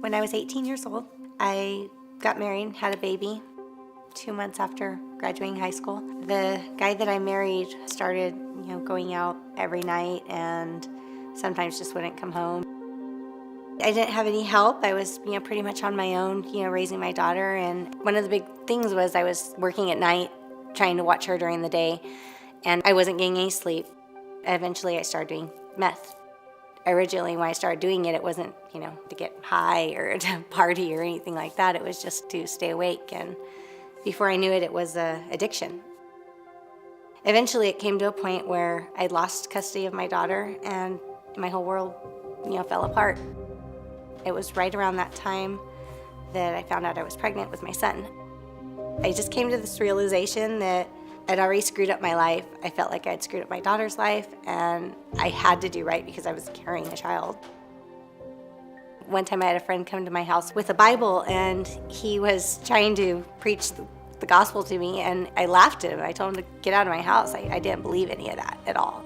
When I was 18 years old, I got married, had a baby 2 months after graduating high school. The guy that I married started, going out every night and sometimes just wouldn't come home. I didn't have any help. I was, pretty much on my own, raising my daughter. And one of the big things was I was working at night, trying to watch her during the day, and I wasn't getting any sleep. Eventually, I started doing meth. Originally, when I started doing it, it wasn't, to get high or to party or anything like that. It was just to stay awake. And before I knew it, it was an addiction. Eventually, it came to a point where I lost custody of my daughter and my whole world, fell apart. It was right around that time that I found out I was pregnant with my son. I just came to this realization that I'd already screwed up my life. I felt like I'd screwed up my daughter's life, and I had to do right because I was carrying a child. One time I had a friend come to my house with a Bible, and he was trying to preach the gospel to me, and I laughed at him. I told him to get out of my house. I didn't believe any of that at all.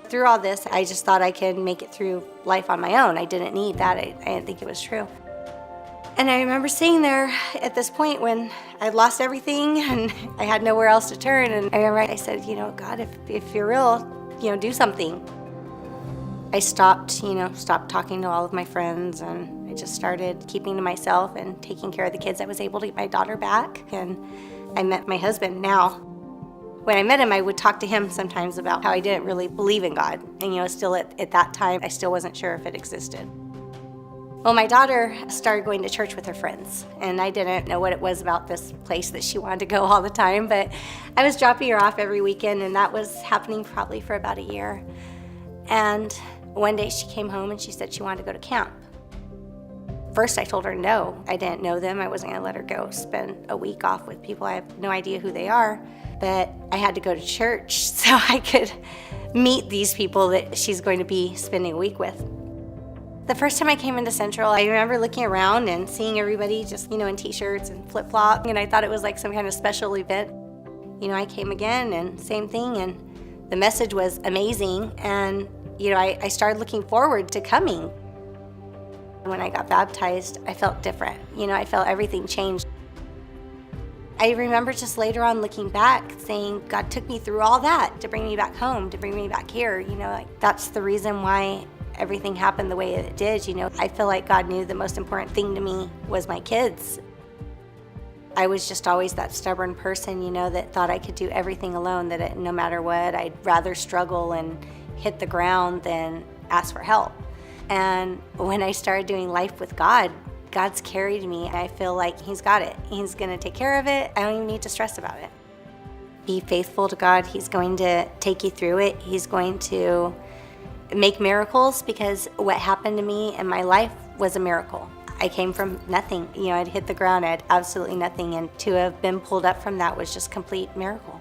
Through all this, I just thought I could make it through life on my own. I didn't need that. I didn't think it was true. And I remember sitting there at this point when I'd lost everything and I had nowhere else to turn. And I remember I said, God, if you're real, do something. I stopped talking to all of my friends, and I just started keeping to myself and taking care of the kids. I was able to get my daughter back, and I met my husband now. When I met him, I would talk to him sometimes about how I didn't really believe in God. And, still at that time, I still wasn't sure if it existed. Well, my daughter started going to church with her friends, and I didn't know what it was about this place that she wanted to go all the time, but I was dropping her off every weekend, and that was happening probably for about a year. And one day she came home and she said she wanted to go to camp. First, I told her no. I didn't know them. I wasn't going to let her go spend a week off with people. I have no idea who they are, but I had to go to church so I could meet these people that she's going to be spending a week with. The first time I came into Central, I remember looking around and seeing everybody just, in t-shirts and flip-flop, and I thought it was like some kind of special event. I came again and same thing, and the message was amazing, and, I started looking forward to coming. When I got baptized, I felt different. I felt everything changed. I remember just later on looking back saying, God took me through all that to bring me back home, to bring me back here. That's the reason why everything happened the way it did. I feel like God knew the most important thing to me was my kids. I was just always that stubborn person, that thought I could do everything alone, that no matter what, I'd rather struggle and hit the ground than ask for help. And when I started doing life with God, God's carried me, and I feel like He's got it. He's going to take care of it. I don't even need to stress about it. Be faithful to God. He's going to take you through it. He's going to make miracles, because what happened to me in my life was a miracle. I came from nothing. I'd hit the ground. I had absolutely nothing, and to have been pulled up from that was just complete miracle.